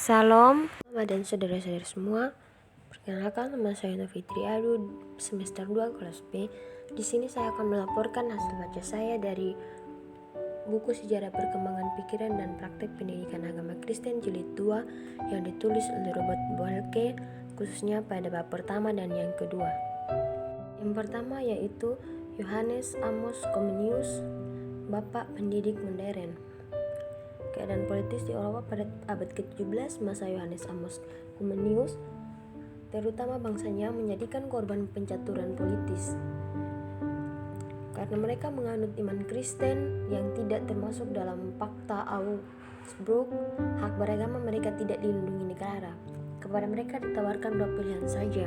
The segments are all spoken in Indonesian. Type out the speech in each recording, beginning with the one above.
Salam, Mama dan saudara-saudara semua. Perkenalkan, nama saya Novitri Adu, semester 2 kelas B. Di sini saya akan melaporkan hasil baca saya dari buku Sejarah Perkembangan Pikiran dan Praktek Pendidikan Agama Kristen Jilid 2 yang ditulis oleh Robert Boelke, khususnya pada bab pertama dan yang kedua. Yang pertama yaitu Yohanes Amos Comenius, Bapak Pendidik Modern. Keadaan politis di Eropa pada abad ke-17 masa Yohanes Amos Comenius, terutama bangsanya, menjadikan korban pencaturan politis. Karena mereka menganut iman Kristen yang tidak termasuk dalam Fakta Augsburg, hak beragama mereka tidak dilindungi negara. Kepada mereka ditawarkan dua pilihan saja: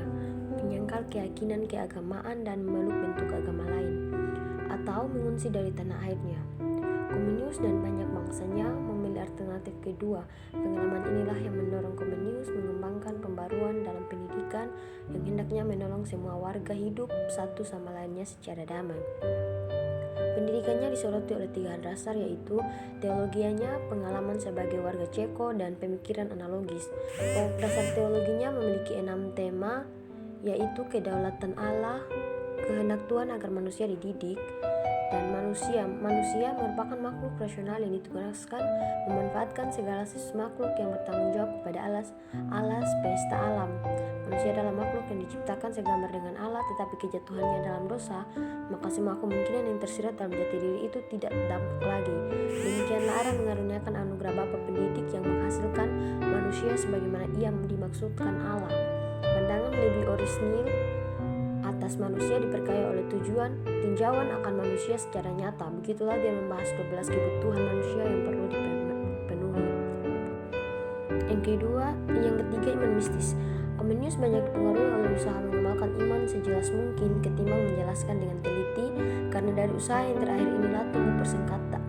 menyangkal keyakinan keagamaan dan memeluk bentuk agama lain, atau mengungsi dari tanah airnya. Comenius dan banyak bangsanya memilih alternatif kedua. Pengalaman inilah yang mendorong Comenius mengembangkan pembaruan dalam pendidikan yang hendaknya menolong semua warga hidup satu sama lainnya secara damai. Pendidikannya disoroti oleh tiga hal dasar, yaitu teologianya, pengalaman sebagai warga Ceko, dan pemikiran analogis. Pokok dasar teologinya memiliki 6 tema, yaitu kedaulatan Allah, kehendak Tuhan agar manusia dididik, dan manusia merupakan makhluk rasional yang ditugaskan memanfaatkan segala sesuatu makhluk yang bertanggung jawab kepada Allah semesta alam. Manusia adalah makhluk yang diciptakan segambar dengan Allah, tetapi kejatuhannya dalam dosa, maka semua kemungkinan yang tersirat dalam jati diri itu tidak dampak lagi. Demikianlah Allah mengaruniakan anugerah Bapa Pendidik yang menghasilkan manusia sebagaimana ia dimaksudkan Allah. Pandangan lebih orisinil atas manusia diperkaya oleh tinjauan akan manusia secara nyata. Begitulah dia membahas 12 kebutuhan manusia yang perlu dipenuhi. Yang ketiga, iman mistis. Comenius banyak dipengaruhi oleh usaha mengamalkan iman sejelas mungkin ketimbang menjelaskan dengan teliti, karena dari usaha yang terakhir inilah tumbuh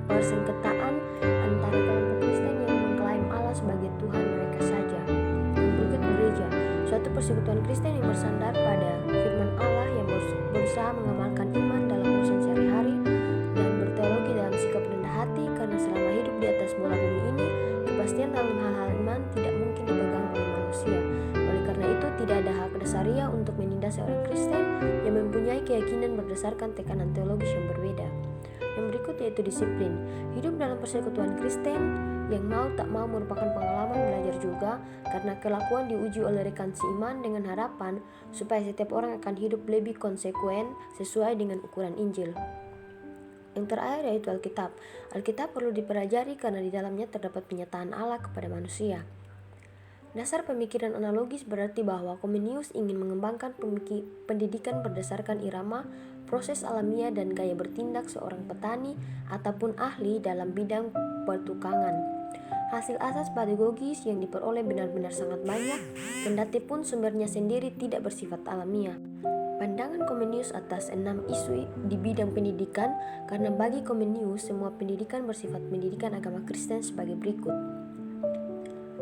persengketaan antara kelompok Kristen yang mengklaim Allah sebagai Tuhan mereka saja. Berikut gereja, suatu persekutuan Kristen yang bersandar pada firman Allah yang berusaha mengamalkan iman dalam urusan sehari-hari dan berteologi dalam sikap rendah hati, karena selama hidup di atas bola bumi ini, kepastian dalam hal-hal iman tidak mungkin dipegang oleh manusia. Oleh karena itu, tidak ada hak dasariah untuk menindas seorang Kristen yang mempunyai keyakinan berdasarkan tekanan teologis yang berbeda. Yang berikut yaitu disiplin. Hidup dalam persekutuan Kristen yang mau tak mau merupakan pengalaman belajar juga, karena kelakuan diuji oleh rekan seiman dengan harapan supaya setiap orang akan hidup lebih konsekuen sesuai dengan ukuran Injil. Yang terakhir yaitu Alkitab. Alkitab perlu dipelajari karena di dalamnya terdapat penyataan Allah kepada manusia. Dasar pemikiran analogis berarti bahwa Comenius ingin mengembangkan pendidikan berdasarkan irama, proses alamiah, dan gaya bertindak seorang petani ataupun ahli dalam bidang pertukangan. Hasil asas pedagogis yang diperoleh benar-benar sangat banyak, kendati pun sumbernya sendiri tidak bersifat alamiah. Pandangan Comenius atas 6 isu di bidang pendidikan, karena bagi Comenius semua pendidikan bersifat pendidikan agama Kristen sebagai berikut.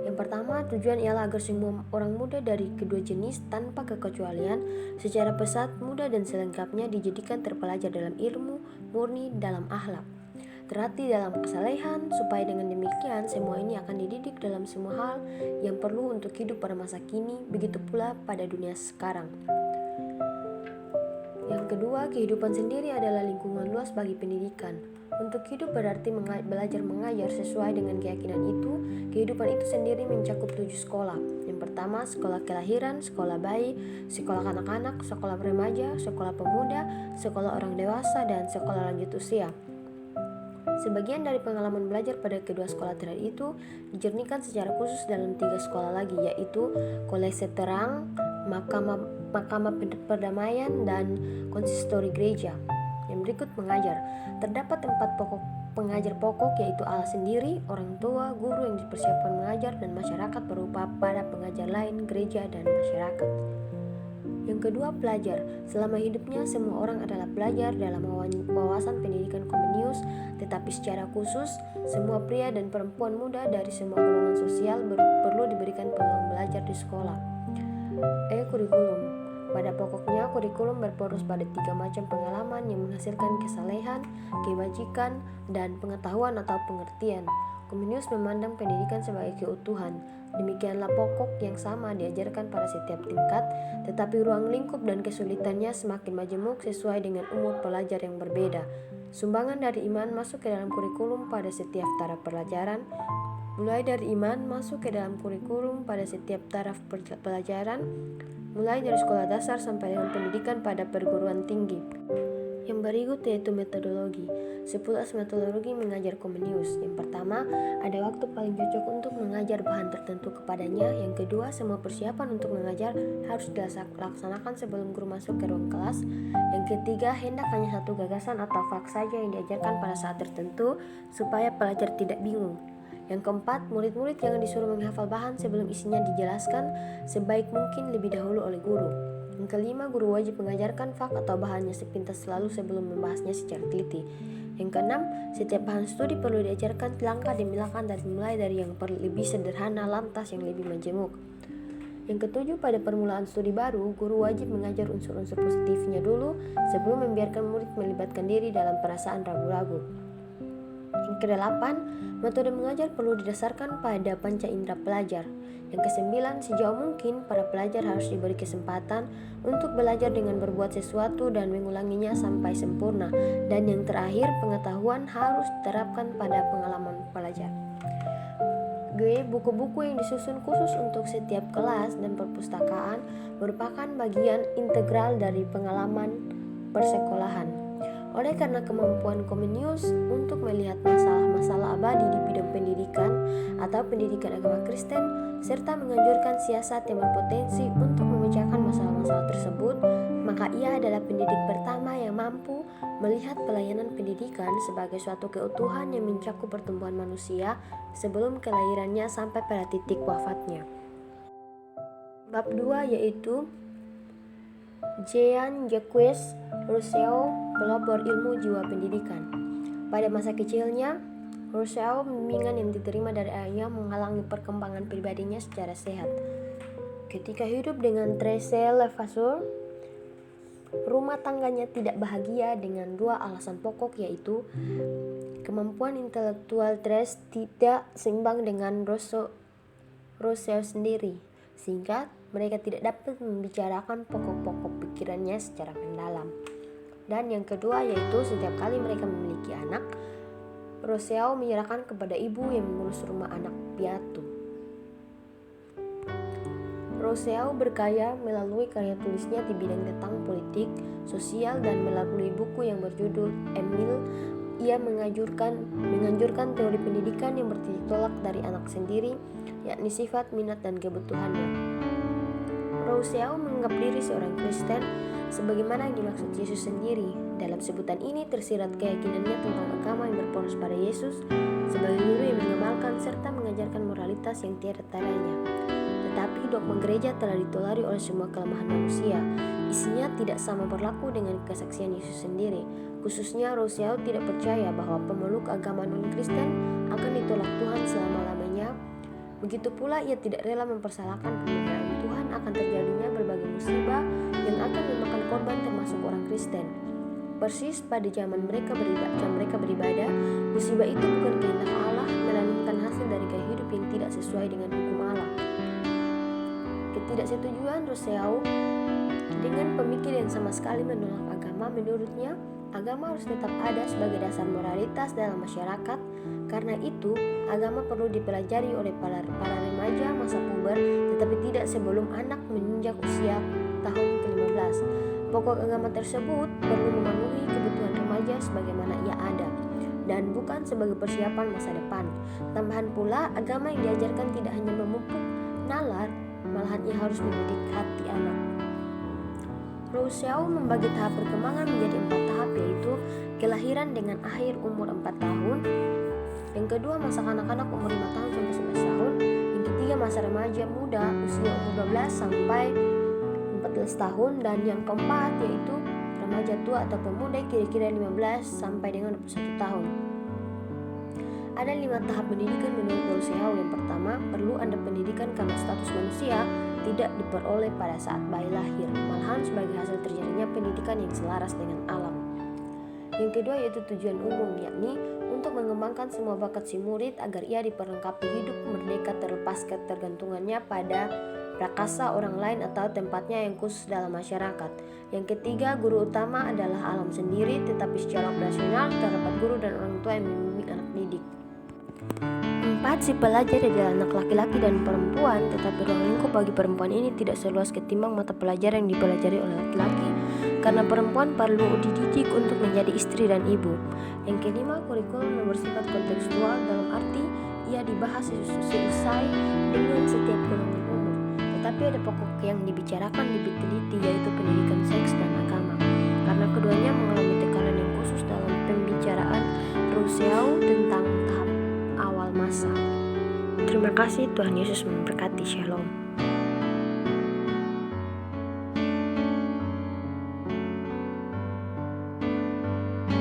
Yang pertama, tujuan ialah agar semua orang muda dari kedua jenis tanpa kekecualian secara pesat, muda dan selengkapnya dijadikan terpelajar dalam ilmu, murni dalam akhlak, terhati dalam kesalehan, supaya dengan demikian semua ini akan dididik dalam semua hal yang perlu untuk hidup pada masa kini, begitu pula pada dunia sekarang. Yang kedua, kehidupan sendiri adalah lingkungan luas bagi pendidikan. Untuk hidup berarti belajar mengajar sesuai dengan keyakinan itu. Kehidupan itu sendiri mencakup 7 sekolah. Yang pertama, sekolah kelahiran, sekolah bayi, sekolah kanak-kanak, sekolah remaja, sekolah pemuda, sekolah orang dewasa, dan sekolah lanjut usia. Sebagian dari pengalaman belajar pada kedua sekolah terakhir itu dijernihkan secara khusus dalam 3 sekolah lagi, yaitu kolese terang, mahkamah perdamaian, dan konsistori gereja. Yang berikut mengajar. Terdapat 4 pengajar pokok, yaitu Allah sendiri, orang tua, guru yang dipersiapkan mengajar, dan masyarakat berupa para pengajar lain, gereja, dan masyarakat. Yang kedua, pelajar. Selama hidupnya semua orang adalah pelajar dalam wawasan pendidikan Comenius, tetapi secara khusus semua pria dan perempuan muda dari semua golongan sosial perlu diberikan peluang belajar di sekolah. Kurikulum. Pada pokoknya, kurikulum berfokus pada 3 macam pengalaman yang menghasilkan kesalehan, kebajikan, dan pengetahuan atau pengertian. Comenius memandang pendidikan sebagai keutuhan. Demikianlah pokok yang sama diajarkan pada setiap tingkat, tetapi ruang lingkup dan kesulitannya semakin majemuk sesuai dengan umur pelajar yang berbeda. Sumbangan dari iman masuk ke dalam kurikulum pada setiap taraf pelajaran, mulai dari sekolah dasar sampai dengan pendidikan pada perguruan tinggi. Yang berikut yaitu metodologi. 11 metodologi mengajar Comenius. Yang pertama, ada waktu paling cocok untuk mengajar bahan tertentu kepadanya. Yang kedua, semua persiapan untuk mengajar harus dilaksanakan sebelum guru masuk ke ruang kelas. Yang ketiga, hendak hanya satu gagasan atau faks saja yang diajarkan pada saat tertentu supaya pelajar tidak bingung. Yang keempat, murid-murid jangan disuruh menghafal bahan sebelum isinya dijelaskan sebaik mungkin lebih dahulu oleh guru. Yang kelima, guru wajib mengajarkan fak atau bahannya sepintas selalu sebelum membahasnya secara teliti. Yang keenam, setiap bahan studi perlu diajarkan langkah demi langkah dan mulai dari yang lebih sederhana lantas yang lebih majemuk. Yang ketujuh, pada permulaan studi baru, guru wajib mengajar unsur-unsur positifnya dulu sebelum membiarkan murid melibatkan diri dalam perasaan ragu-ragu. Yang kedelapan, metode mengajar perlu didasarkan pada panca indera pelajar. Yang kesembilan, sejauh mungkin para pelajar harus diberi kesempatan untuk belajar dengan berbuat sesuatu dan mengulanginya sampai sempurna. Dan yang terakhir, pengetahuan harus diterapkan pada pengalaman pelajar. Buku-buku yang disusun khusus untuk setiap kelas dan perpustakaan merupakan bagian integral dari pengalaman persekolahan. Oleh karena kemampuan Comenius untuk melihat masalah-masalah abadi di bidang pendidikan atau pendidikan agama Kristen, serta menganjurkan siasat yang berpotensi untuk memecahkan masalah-masalah tersebut, maka ia adalah pendidik pertama yang mampu melihat pelayanan pendidikan sebagai suatu keutuhan yang mencakup pertumbuhan manusia sebelum kelahirannya sampai pada titik wafatnya. Bab 2 yaitu Jean-Jacques Rousseau, pelopor ilmu jiwa pendidikan. Pada masa kecilnya, Rousseau bimbingan yang diterima dari ayahnya menghalangi perkembangan pribadinya secara sehat. Ketika hidup dengan Thérèse Levasseur, rumah tangganya tidak bahagia dengan dua alasan pokok, yaitu kemampuan intelektual Thérèse tidak seimbang dengan Rousseau sendiri, sehingga mereka tidak dapat membicarakan pokok-pokok pikirannya secara mendalam. Dan yang kedua yaitu setiap kali mereka memiliki anak, Rousseau menyerahkan kepada ibu yang mengurus rumah anak piatu. Rousseau berkarya melalui karya tulisnya di bidang tentang politik, sosial, dan melalui buku yang berjudul Emile, ia menganjurkan teori pendidikan yang bertitik tolak dari anak sendiri, yakni sifat, minat, dan kebutuhannya. Rousseau menganggap diri seorang Kristen sebagaimana yang dimaksud Yesus sendiri. Dalam sebutan ini tersirat keyakinannya tentang agama yang berporos pada Yesus sebagai guru yang mengamalkan serta mengajarkan moralitas yang tiada taranya. Tetapi dogma gereja telah ditolari oleh semua kelemahan manusia. Isinya tidak sama berlaku dengan kesaksian Yesus sendiri. Khususnya Rousseau tidak percaya bahwa pemeluk agama non-Kristen akan ditolak Tuhan selama-lamanya. Begitu pula ia tidak rela mempersalahkan pemeliharaan Tuhan akan terjadinya berbagai musibah yang akan memakan korban termasuk orang Kristen. Persis pada zaman mereka beribadah, musibah itu bukan kehendak Allah, melainkan hasil dari gaya hidup yang tidak sesuai dengan hukum Allah. Ketidaksetujuan Rousseau dengan pemikir yang sama sekali menolak agama, menurutnya agama harus tetap ada sebagai dasar moralitas dalam masyarakat. Karena itu, agama perlu dipelajari oleh para remaja masa puber, tetapi tidak sebelum anak menginjak usia tahun ke-15. Pokok agama tersebut perlu memenuhi kebutuhan remaja sebagaimana ia ada, dan bukan sebagai persiapan masa depan. Tambahan pula, agama yang diajarkan tidak hanya memupuk nalar, malahan ia harus mendidik hati anak. Rousseau membagi tahap perkembangan menjadi 4 tahap, yaitu kelahiran dengan akhir umur 4 tahun, yang kedua masa kanak-kanak umur 5 tahun sampai 11 tahun, yang ketiga masa remaja muda usia umur 12 sampai 14 tahun, dan yang keempat yaitu remaja tua atau pemuda kira-kira 15 sampai dengan 21 tahun. Ada 5 tahap pendidikan menurut Rousseau. Yang pertama, perlu ada pendidikan karena status manusia tidak diperoleh pada saat bayi lahir, malahan sebagai hasil terjadinya pendidikan yang selaras dengan alam. Yang kedua yaitu tujuan umum, yakni untuk mengembangkan semua bakat si murid agar ia diperlengkapi hidup merdeka terlepas ketergantungannya pada prakasa orang lain atau tempatnya yang khusus dalam masyarakat. Yang ketiga, guru utama adalah alam sendiri, tetapi secara operasional terdapat guru dan orang tua yang membimbing anak didik. 4. Si pelajar adalah anak laki-laki dan perempuan, tetapi ruang lingkup bagi perempuan ini tidak seluas ketimbang mata pelajaran yang dipelajari oleh laki-laki, karena perempuan perlu dididik untuk menjadi istri dan ibu. Yang kelima, kurikulum yang bersifat kontekstual dalam arti ia dibahas seusai dengan setiap golongan umur, tetapi ada pokok yang dibicarakan lebih teliti, yaitu pendidikan seks dan agama, karena keduanya mengalami tekanan yang khusus dalam pembicaraan Rousseau tentang tahap awal masa. Terima kasih, Tuhan Yesus memberkati. Shalom.